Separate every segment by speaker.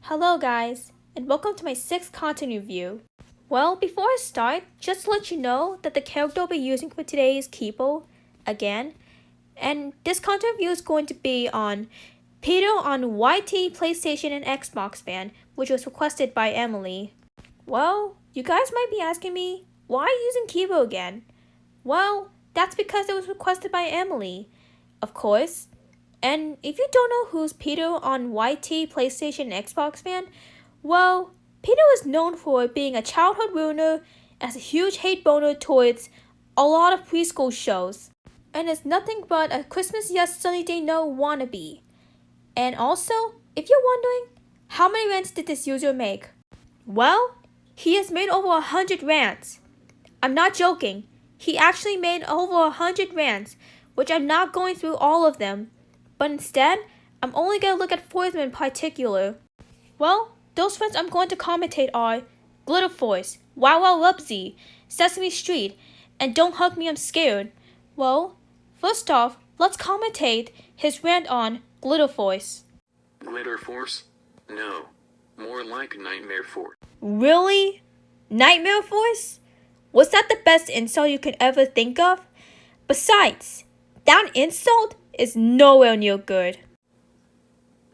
Speaker 1: Hello guys, and welcome to my 6th content review. Well, before I start, just to let you know that the character I'll be using for today is Kipo, again. And this content review is going to be on Peter on YT, PlayStation, and Xbox fan, which was requested by Emily. Well, you guys might be asking me, why are you using Kipo again? Well, that's because it was requested by Emily, of course. And if you don't know who's Peter on YT, PlayStation, and Xbox fan, well, Peter is known for being a childhood ruiner and has a huge hate boner towards a lot of preschool shows, and is nothing but a Christmas Yes Sunny Day No wannabe. And also, if you're wondering, how many rants did this user make? Well, he has made over 100 rants. I'm not joking. He actually made over 100 rants, which I'm not going through all of them, but instead, I'm only going to look at 4 of them in particular. Well, those rants I'm going to commentate are Glitter Force, wubbzy, Sesame Street, and Don't Hug Me I'm Scared. Well, first off, let's commentate his rant on Glitter Force.
Speaker 2: Glitter Force? No. More like Nightmare Force.
Speaker 1: Really? Nightmare Force? Was that the best insult you could ever think of? Besides, that insult is nowhere near good.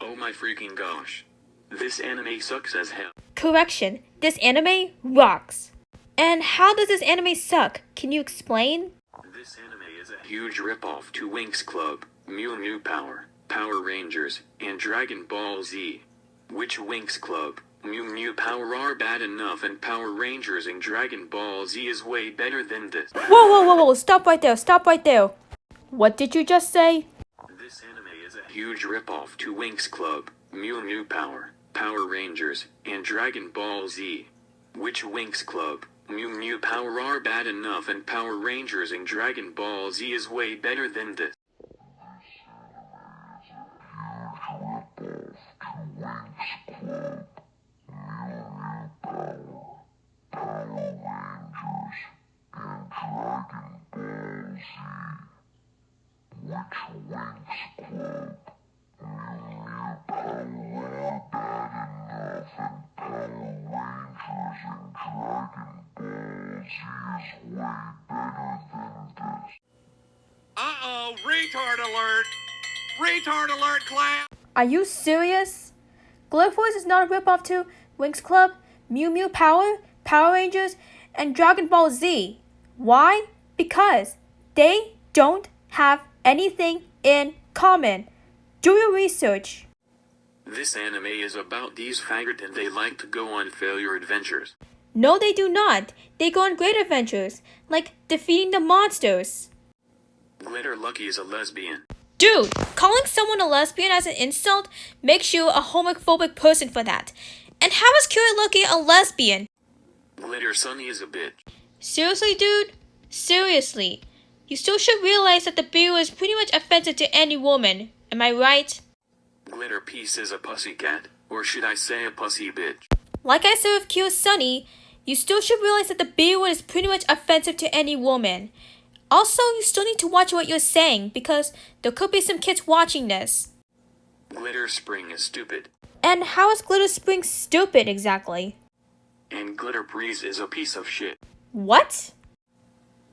Speaker 2: Oh my freaking gosh. This anime sucks as hell.
Speaker 1: Correction, this anime rocks. And how does this anime suck? Can you explain?
Speaker 2: This anime is a huge ripoff to Winx Club, Mew Mew Power, Power Rangers, and Dragon Ball Z. Which Winx Club, Mew Mew Power are bad enough, and Power Rangers and Dragon Ball Z is way better than this.
Speaker 1: Whoa, stop right there. What did you just say?
Speaker 2: This anime is a huge ripoff to Winx Club, Mew Mew Power, Power Rangers, and Dragon Ball Z. Which Winx Club, Mew Mew Power are bad enough, and Power Rangers and Dragon Ball Z is way better than this.
Speaker 3: Uh-oh, retard alert! Retard alert, class!
Speaker 1: Are you serious? Glitter Force is not a ripoff to Winx Club, Mew Mew Power, Power Rangers, and Dragon Ball Z. Why? Because they don't have anything in common. Do your research.
Speaker 2: This anime is about these faggots, and they like to go on failure adventures.
Speaker 1: No, they do not. They go on great adventures, like defeating the monsters.
Speaker 2: Glitter Lucky is a lesbian.
Speaker 1: Dude, calling someone a lesbian as an insult makes you a homophobic person for that. And how is Kira Lucky a lesbian?
Speaker 2: Glitter Sunny is a bitch.
Speaker 1: Seriously, dude? Seriously. You still should realize that the beer is pretty much offensive to any woman. Am I right?
Speaker 2: Glitter Piece is a pussycat, or should I say a pussy bitch.
Speaker 1: Like I said with Kira Sunny, you still should realize that the beer word is pretty much offensive to any woman. Also, you still need to watch what you're saying, because there could be some kids watching this.
Speaker 2: Glitter Spring is stupid.
Speaker 1: And how is Glitter Spring stupid exactly?
Speaker 2: And Glitter Breeze is a piece of shit.
Speaker 1: What?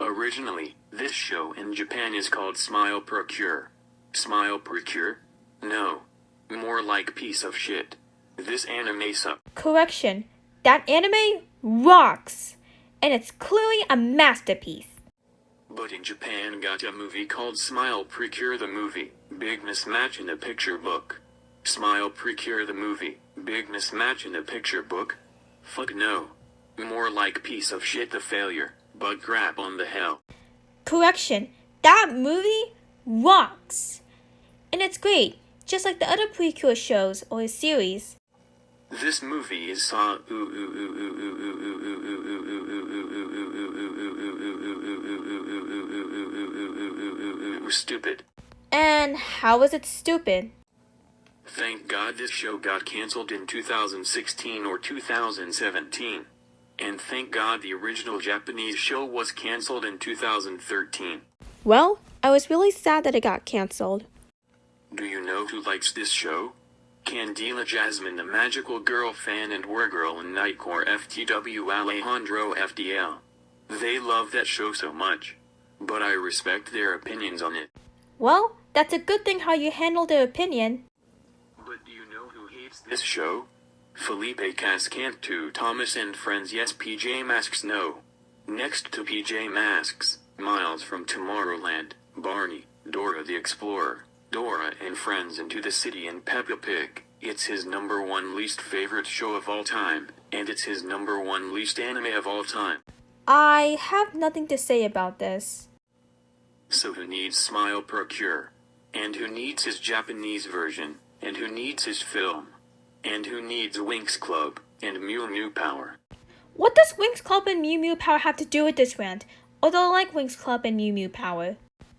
Speaker 2: Originally, this show in Japan is called Smile Procure. Smile Procure? No. More like piece of shit. This anime sucks.
Speaker 1: Correction, that anime rocks, and it's clearly a masterpiece.
Speaker 2: But in Japan got a movie called Smile Procure the movie, big mismatch in the picture book. Smile Procure the movie, big mismatch in the picture book? Fuck no. More like piece of shit the failure, but crap on the hell.
Speaker 1: Correction, that movie rocks, and it's great, just like the other Precure shows or series.
Speaker 2: This movie is stupid.
Speaker 1: And how is it stupid?
Speaker 2: Thank God this show got cancelled in 2016 or 2017. And thank God the original Japanese show was cancelled in 2013.
Speaker 1: Well, I was really sad that it got cancelled.
Speaker 2: Do you know who likes this show? Candela Jasmine the Magical Girl fan and Wargirl and Nightcore FTW Alejandro FDL. They love that show so much. But I respect their opinions on it.
Speaker 1: Well, that's a good thing how you handle their opinion.
Speaker 2: But do you know who hates this show? Felipe Cascantu, Thomas and Friends. Yes, PJ Masks. No. Next to PJ Masks, Miles from Tomorrowland, Barney, Dora the Explorer, Dora and Friends Into the City, and Peppa Pig. It's his #1 least favorite show of all time, and it's his #1 least anime of all time.
Speaker 1: I have nothing to say about this.
Speaker 2: So who needs Smile Procure? And who needs his Japanese version? And who needs his film? And who needs Winx Club and Mew Mew Power?
Speaker 1: What does Winx Club and Mew Mew Power have to do with this rant? Although I like Winx Club and Mew Mew Power.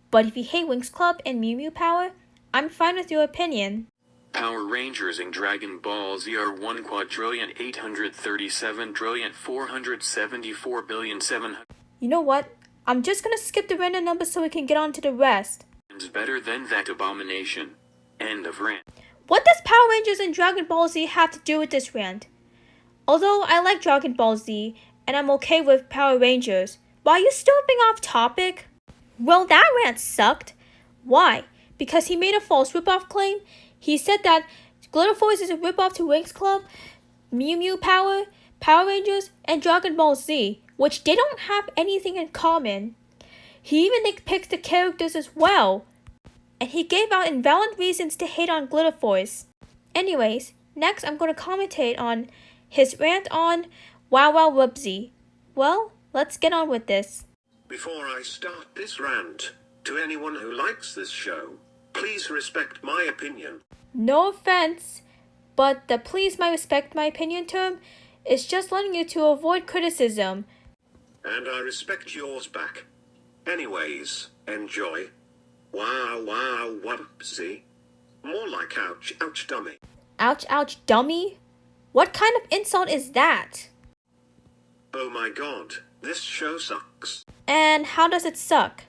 Speaker 1: But if you hate Winx Club and Mew Mew Power, I'm fine with your opinion.
Speaker 2: Power Rangers and Dragon Ball Z are 1,837,474,700,000,000
Speaker 1: You know what? I'm just gonna skip the random numbers so we can get on to the rest.
Speaker 2: better than that abomination. End of rant.
Speaker 1: What does Power Rangers and Dragon Ball Z have to do with this rant? Although I like Dragon Ball Z, and I'm okay with Power Rangers, why are you still being off topic? Well, that rant sucked. Why? Because he made a false ripoff claim? He said that Glitter Force is a ripoff to Winx Club, Mew Mew Power, Power Rangers, and Dragon Ball Z, which they don't have anything in common. He even nitpicks the characters as well. And he gave out invalid reasons to hate on Glitter Force. Anyways, next I'm going to commentate on his rant on wubbzy. Well, let's get on with this.
Speaker 4: Before I start this rant, to anyone who likes this show, please respect my opinion.
Speaker 1: No offense, but the please my respect my opinion term is just letting you to avoid criticism.
Speaker 4: And I respect yours back. Anyways, enjoy. Wubbzy. More like ouch, ouch, dummy.
Speaker 1: Ouch, ouch, dummy? What kind of insult is that?
Speaker 4: Oh my god, this show sucks.
Speaker 1: And how does it suck?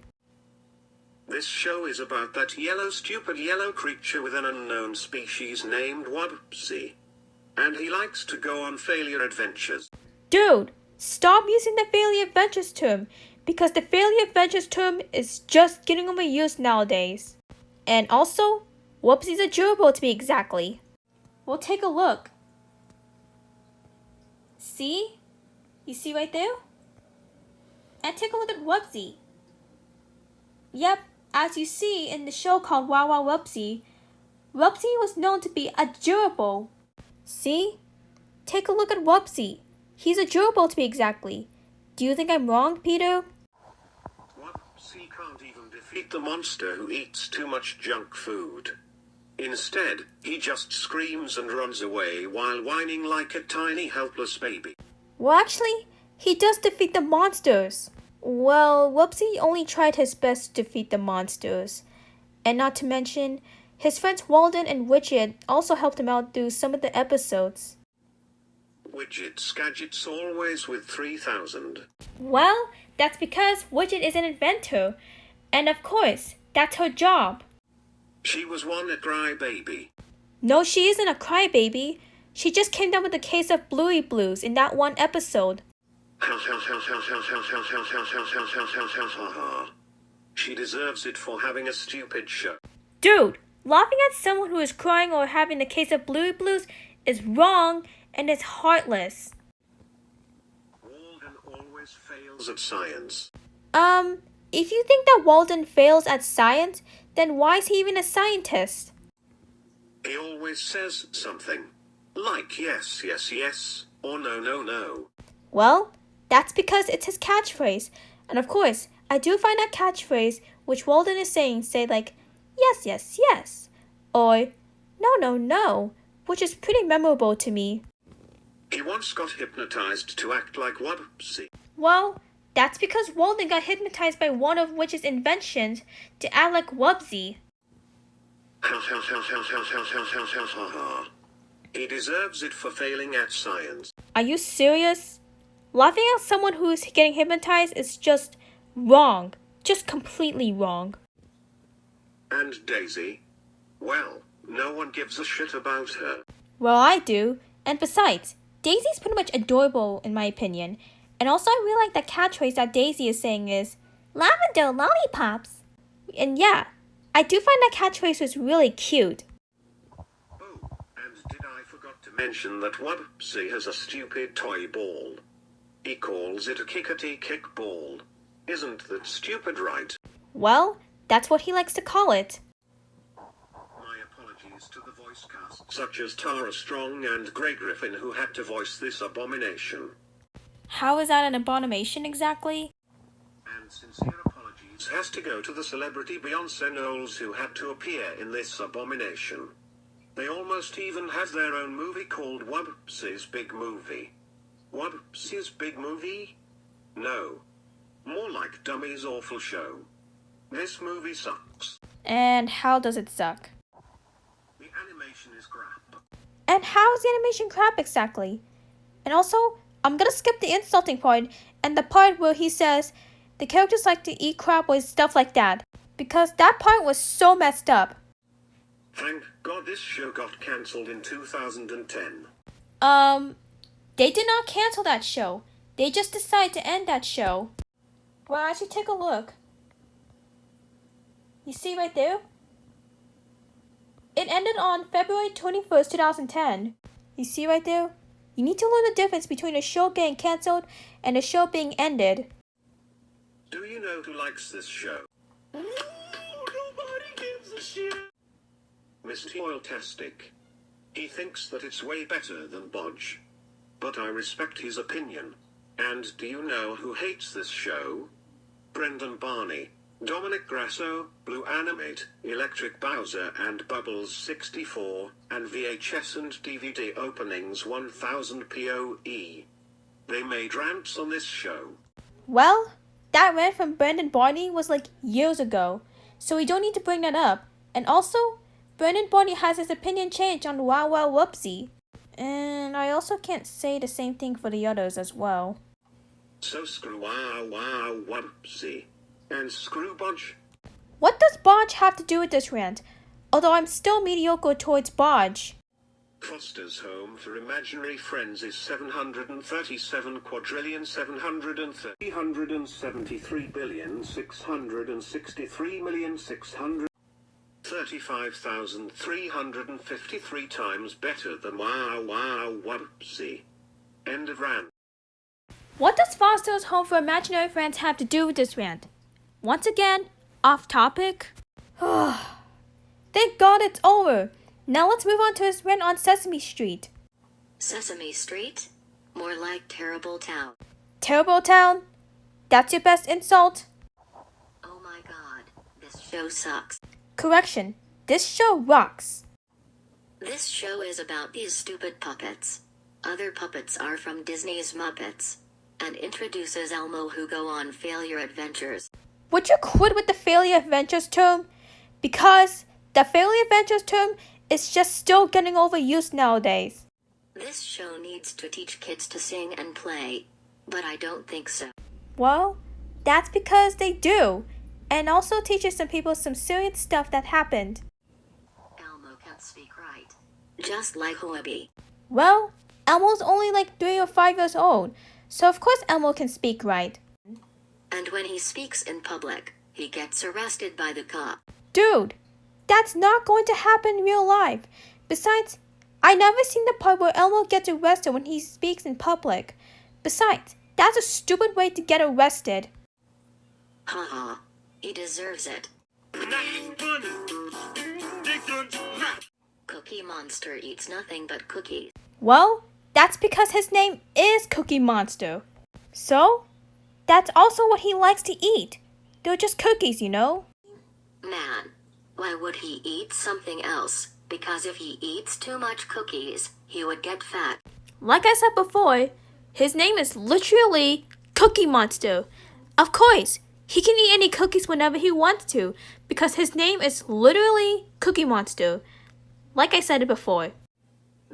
Speaker 4: This show is about that stupid yellow creature with an unknown species named wubbzy. And he likes to go on failure adventures.
Speaker 1: Dude, stop using the failure adventures term, because the failure adventures term is just getting overused nowadays. And also, wubbzy's adorable to be exactly. We'll take a look. See? You see right there? And take a look at wubbzy. Yep, as you see in the show called wubbzy, wubbzy was known to be adorable. See? Take a look at wubbzy. He's adorable to be exactly. Do you think I'm wrong, Peter?
Speaker 4: Wubbzy can't even defeat the monster who eats too much junk food. Instead, he just screams and runs away while whining like a tiny helpless baby.
Speaker 1: Well, actually, he does defeat the monsters. Well, wubbzy only tried his best to defeat the monsters. And not to mention, his friends Walden and Widget also helped him out through some of the episodes.
Speaker 4: Widget Skagit's always with 3,000.
Speaker 1: Well, that's because Widget is an inventor. And of course, that's her job.
Speaker 4: She was one a crybaby.
Speaker 1: No, she isn't a crybaby. She just came down with a case of bluey blues in that one episode.
Speaker 4: She deserves it for having a stupid show.
Speaker 1: Dude, laughing at someone who is crying or having a case of bluey blues is wrong and is heartless.
Speaker 4: Walden always fails at science.
Speaker 1: If you think that Walden fails at science, then why is he even a scientist?
Speaker 4: He always says something. Like yes, yes, yes, or no, no, no.
Speaker 1: Well, that's because it's his catchphrase. And of course, I do find that catchphrase which Walden is saying say like, yes, yes, yes, or no, no, no, which is pretty memorable to me.
Speaker 4: He once got hypnotized to act like wubbzy.
Speaker 1: Well, that's because Walden got hypnotized by one of Witch's inventions to act like wubbzy.
Speaker 4: He deserves it for failing at science.
Speaker 1: Are you serious? Laughing at someone who is getting hypnotized is just wrong. Just completely wrong.
Speaker 4: And Daisy? Well, No one gives a shit about her.
Speaker 1: Well, I do. And besides, Daisy's pretty much adorable in my opinion. And also I really like that catchphrase that Daisy is saying is, "Lavender lollipops." And yeah, I do find that catchphrase was really cute.
Speaker 4: Oh, and did I forgot to mention that wubbzy has a stupid toy ball. He calls it a kickety kick ball. Isn't that stupid, right?
Speaker 1: Well, that's what he likes to call it.
Speaker 4: My apologies to the voice cast such as Tara Strong and Greg Griffin who had to voice this abomination.
Speaker 1: How is that an abomination exactly?
Speaker 4: And sincere apologies has to go to the celebrity Beyonce Knowles who had to appear in this abomination. They almost even have their own movie called Wubbzy's Big Movie. Wubbzy's Big Movie? No. More like Dummy's Awful Show. This movie sucks.
Speaker 1: And how does it suck?
Speaker 4: The animation is crap.
Speaker 1: And how is the animation crap exactly? And also, I'm gonna skip the insulting part and the part where he says the characters like to eat crap or stuff like that. Because that part was so messed up.
Speaker 4: Thank God this show got cancelled in 2010.
Speaker 1: They did not cancel that show. They just decided to end that show. Well, I should take a look. You see right there? It ended on February 21st, 2010. You see right there? You need to learn the difference between a show getting cancelled and a show being ended.
Speaker 4: Do you know who likes this show?
Speaker 3: Nobody gives a shit.
Speaker 4: Mr. Oiltastic. He thinks that it's way better than Bodge. But I respect his opinion. And do you know who hates this show? Brendan Barney, Dominic Grasso, Blue Animate, Electric Bowser and Bubbles 64, and VHS and DVD openings 1000 POE. They made rants on this show.
Speaker 1: Well, that rant from Brendan Barney was like years ago, so we don't need to bring that up. And also, Brendan Barney has his opinion changed on Wow Wow Wubbzy. And I also can't say the same thing for the others as well.
Speaker 4: So screw Wow Wow Wubbzy. And screw Bodge.
Speaker 1: What does Bodge have to do with this rant? Although I'm still mediocre towards Bodge.
Speaker 4: Foster's home for imaginary friends is 737 quadrillion 773 billion 663 million 635,353 times better than Wow Wow Wubbzy. End of rant.
Speaker 1: What does Foster's home for imaginary friends have to do with this rant? Once again, off topic. Thank God it's over. Now let's move on to his rant on Sesame Street.
Speaker 5: Sesame Street? More like Terrible Town.
Speaker 1: Terrible Town? That's your best insult?
Speaker 5: Oh my god, this show sucks.
Speaker 1: Correction, this show rocks.
Speaker 5: This show is about these stupid puppets. Other puppets are from Disney's Muppets. And introduces Elmo who go on failure adventures.
Speaker 1: Would you quit with the failure adventures term? Because the failure adventures term is just still getting overused nowadays.
Speaker 5: This show needs to teach kids to sing and play. But I don't think so.
Speaker 1: Well, that's because they do. And also teaches some people some serious stuff that happened.
Speaker 5: Elmo can't speak right. Just like Hoaby.
Speaker 1: Well, Elmo's only like 3 or 5 years old. So of course Elmo can speak right.
Speaker 5: And when he speaks in public, he gets arrested by the cop.
Speaker 1: Dude, that's not going to happen in real life. Besides, I never seen the part where Elmo gets arrested when he speaks in public. Besides, that's a stupid way to get arrested.
Speaker 5: Haha, he deserves it. Cookie Monster eats nothing but cookies.
Speaker 1: Well, that's because his name is Cookie Monster. So, that's also what he likes to eat. They're just cookies, you know?
Speaker 5: Man, why would he eat something else? Because if he eats too much cookies, he would get fat.
Speaker 1: Like I said before, his name is literally Cookie Monster. Of course, he can eat any cookies whenever he wants to, because his name is literally Cookie Monster. Like I said it before.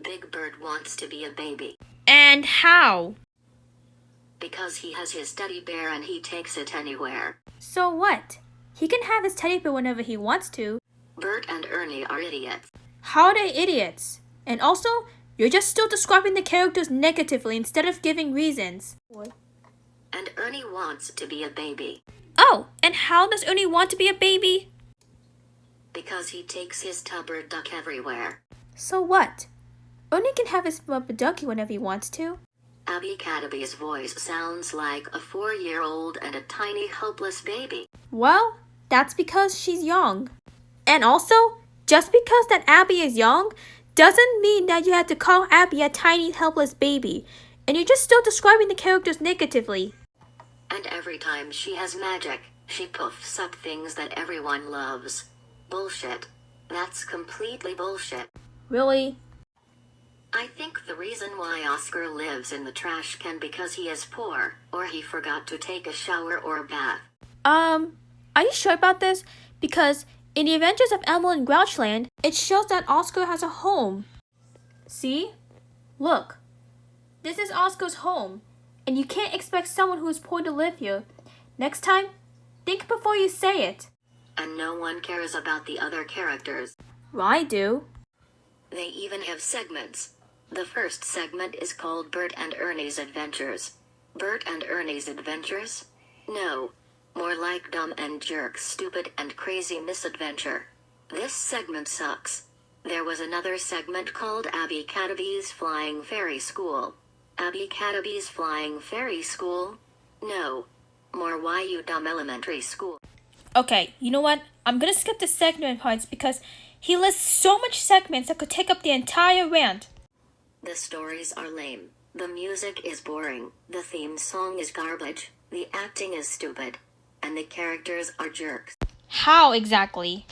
Speaker 5: Big Bird wants to be a baby.
Speaker 1: And how?
Speaker 5: Because he has his teddy bear and he takes it anywhere.
Speaker 1: So what? He can have his teddy bear whenever he wants to.
Speaker 5: Bert and Ernie are idiots.
Speaker 1: How are they idiots? And also, you're just still describing the characters negatively instead of giving reasons.
Speaker 5: And Ernie wants to be a baby.
Speaker 1: Oh, and how does Ernie want to be a baby?
Speaker 5: Because he takes his tubber duck everywhere.
Speaker 1: So what? Ernie can have his rubber ducky whenever he wants to.
Speaker 5: Abby Cadaby's voice sounds like a 4-year-old and a tiny helpless baby.
Speaker 1: Well, that's because she's young. And also, just because that Abby is young doesn't mean that you have to call Abby a tiny helpless baby. And you're just still describing the characters negatively.
Speaker 5: And every time she has magic, she puffs up things that everyone loves. Bullshit. That's completely bullshit.
Speaker 1: Really?
Speaker 5: I think the reason why Oscar lives in the trash can because he is poor, or he forgot to take a shower or a bath.
Speaker 1: Are you sure about this? Because in the Adventures of Elmo in Grouchland, it shows that Oscar has a home. See? Look. This is Oscar's home, and you can't expect someone who is poor to live here. Next time, think before you say it.
Speaker 5: And no one cares about the other characters.
Speaker 1: Well, I do.
Speaker 5: They even have segments. The first segment is called Bert and Ernie's Adventures. Bert and Ernie's Adventures? No. More like Dumb and Jerk's Stupid and Crazy Misadventure. This segment sucks. There was another segment called Abby Cadaby's Flying Fairy School. Abby Cadaby's Flying Fairy School? No. More Why You Dumb Elementary School.
Speaker 1: Okay, you know what? I'm gonna skip the segment parts because he lists so much segments that could take up the entire rant.
Speaker 5: The stories are lame. The music is boring. The theme song is garbage. The acting is stupid. And the characters are jerks.
Speaker 1: How exactly?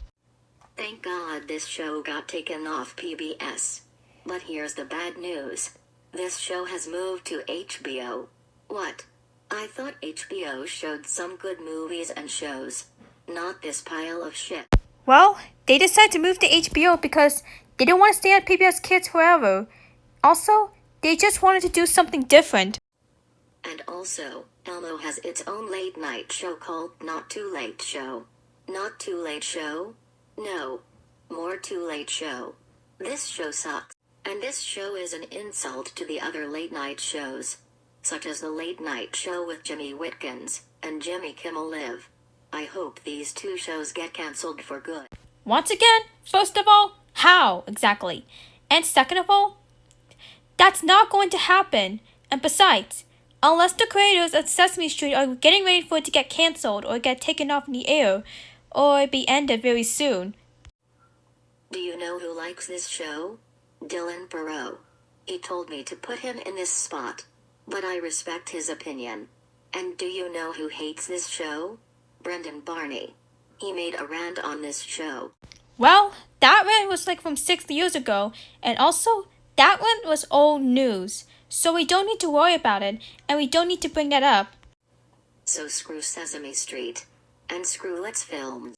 Speaker 5: Thank God this show got taken off PBS. But here's the bad news. This show has moved to HBO. What? I thought HBO showed some good movies and shows. Not this pile of shit.
Speaker 1: Well, they decided to move to HBO because they didn't want to stay at PBS Kids forever. Also, they just wanted to do something different.
Speaker 5: And also, Elmo has its own late night show called Not Too Late Show. Not Too Late Show? No. More Too Late Show. This show sucks. And this show is an insult to the other late night shows. Such as The Late Night Show with Jimmy Whitkins and Jimmy Kimmel Live. I hope these two shows get cancelled for good.
Speaker 1: Once again, first of all, how exactly? And second of all, that's not going to happen. And besides, unless the creators of Sesame Street are getting ready for it to get cancelled or get taken off in the air, or be ended very soon.
Speaker 5: Do you know who likes this show? Dylan Perot. He told me to put him in this spot. But I respect his opinion. And do you know who hates this show? Brendan Barney. He made a rant on this show.
Speaker 1: Well, that rant was like from 6 years ago, and also, that rant was old news. So we don't need to worry about it, and we don't need to bring that up.
Speaker 5: So screw Sesame Street. And screw Let's Film.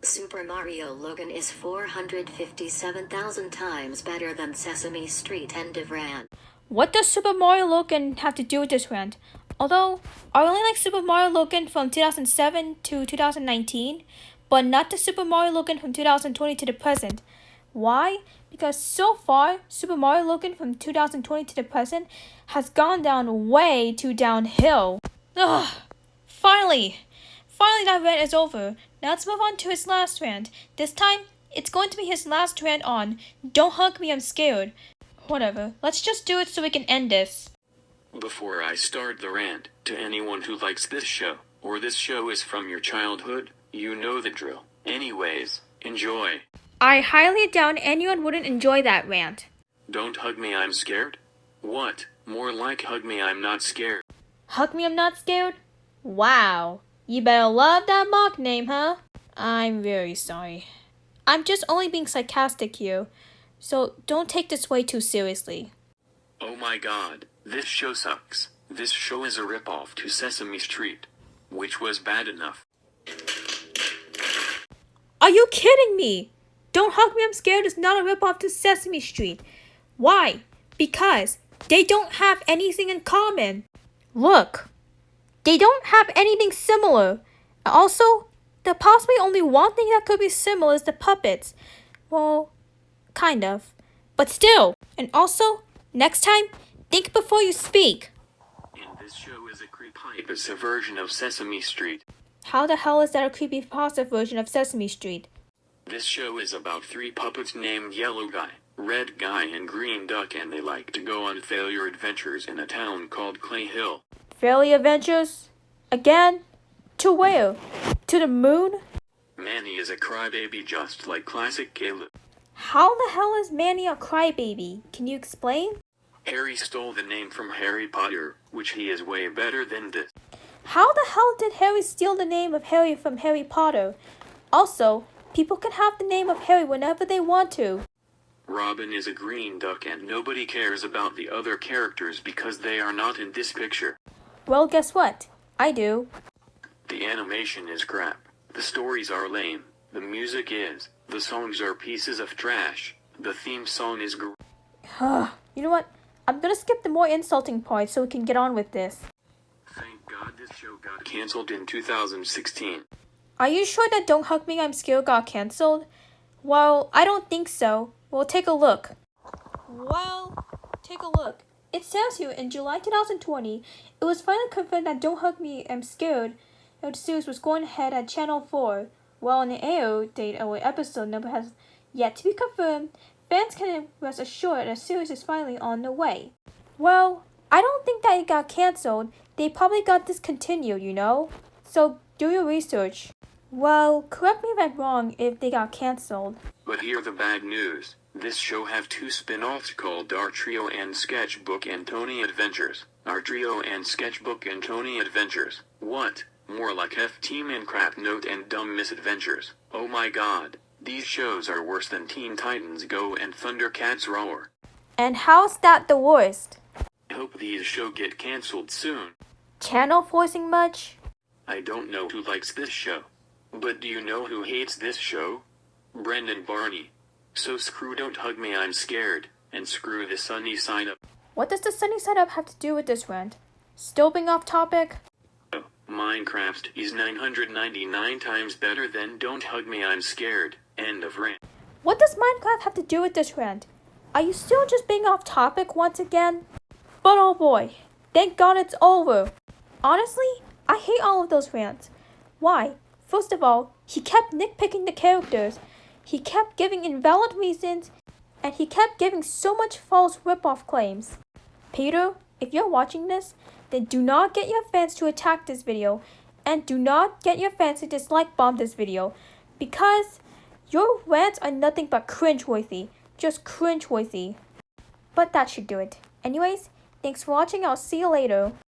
Speaker 5: Super Mario Logan is 457,000 times better than Sesame Street. End of rant.
Speaker 1: What does Super Mario Logan have to do with this rant? Although, I only like Super Mario Logan from 2007 to 2019, but not the Super Mario Logan from 2020 to the present. Why? Because so far, Super Mario Logan from 2020 to the present has gone down way too downhill. Ugh! Finally! Finally that rant is over. Now let's move on to his last rant. This time, it's going to be his last rant on Don't Hug Me, I'm Scared. Whatever, let's just do it so we can end this.
Speaker 2: Before I start the rant, to anyone who likes this show, or this show is from your childhood, you know the drill. Anyways, enjoy.
Speaker 1: I highly doubt anyone wouldn't enjoy that rant.
Speaker 2: Don't hug me, I'm scared? What? More like hug me, I'm not scared.
Speaker 1: Hug me, I'm not scared? Wow. You better love that mock name, huh? I'm very sorry. I'm just only being sarcastic here, so don't take this way too seriously.
Speaker 2: Oh my god, this show sucks. This show is a ripoff to Sesame Street, which was bad enough.
Speaker 1: Are you kidding me? Don't Hug Me, I'm Scared is not a ripoff to Sesame Street. Why? Because they don't have anything in common. Look, they don't have anything similar. Also, the possibly only one thing that could be similar is the puppets. Well, Kind of. But still. And also, next time, think before you speak.
Speaker 2: And this show is a creepypasta version of Sesame Street.
Speaker 1: How the hell is that a creepypasta version of Sesame Street?
Speaker 2: This show is about 3 puppets named Yellow Guy, Red Guy, and Green Duck, and they like to go on failure adventures in a town called Clay Hill.
Speaker 1: Fairly Adventures? Again? To where? To the moon?
Speaker 2: Manny is a crybaby just like classic Caleb.
Speaker 1: How the hell is Manny a crybaby? Can you explain?
Speaker 2: Harry stole the name from Harry Potter, which he is way better than this.
Speaker 1: How the hell did Harry steal the name of Harry from Harry Potter? Also, people can have the name of Harry whenever they want to.
Speaker 2: Robin is a green duck and nobody cares about the other characters because they are not in this picture.
Speaker 1: Well, guess what? I do.
Speaker 2: The animation is crap. The stories are lame. The music is. The songs are pieces of trash. The theme song is
Speaker 1: You know what? I'm gonna skip the more insulting part so we can get on with this.
Speaker 2: Thank God this show got cancelled in 2016.
Speaker 1: Are you sure that Don't Hug Me, I'm Scared got cancelled? Well, I don't think so. Well, take a look. It says here in July 2020, it was finally confirmed that Don't Hug Me, I'm Scared, the series was going ahead at Channel 4. While an air date or episode number has yet to be confirmed, fans can rest assured the series is finally on the way. Well, I don't think that it got cancelled. They probably got discontinued, you know? So do your research. Well, correct me if I'm wrong if they got cancelled.
Speaker 2: But hear the bad news. This show have 2 spin-offs called Our Trio and Sketchbook and Tony Adventures. Our Trio and Sketchbook and Tony Adventures. What? More like F-Team and Crap Note and Dumb Misadventures. Oh my god. These shows are worse than Teen Titans Go and Thundercats Roar.
Speaker 1: And how's that the worst?
Speaker 2: I hope these show get cancelled soon.
Speaker 1: Channel forcing much?
Speaker 2: I don't know who likes this show. But do you know who hates this show? Brendan Barney. So screw Don't Hug Me, I'm Scared, and screw the Sunny Side Up.
Speaker 1: What does the sunny side up have to do with this rant? Still being off topic?
Speaker 2: Minecraft is 999 times better than Don't Hug Me, I'm Scared. End of rant.
Speaker 1: What does Minecraft have to do with this rant? Are you still just being off topic once again? But oh boy, thank God it's over. Honestly, I hate all of those rants. Why? First of all, he kept nitpicking the characters. He kept giving invalid reasons, and he kept giving so much false rip-off claims. Peter, if you're watching this, then do not get your fans to attack this video, and do not get your fans to dislike bomb this video, because your rants are nothing but cringe-worthy. Just cringe-worthy. But that should do it. Anyways, thanks for watching. I'll see you later.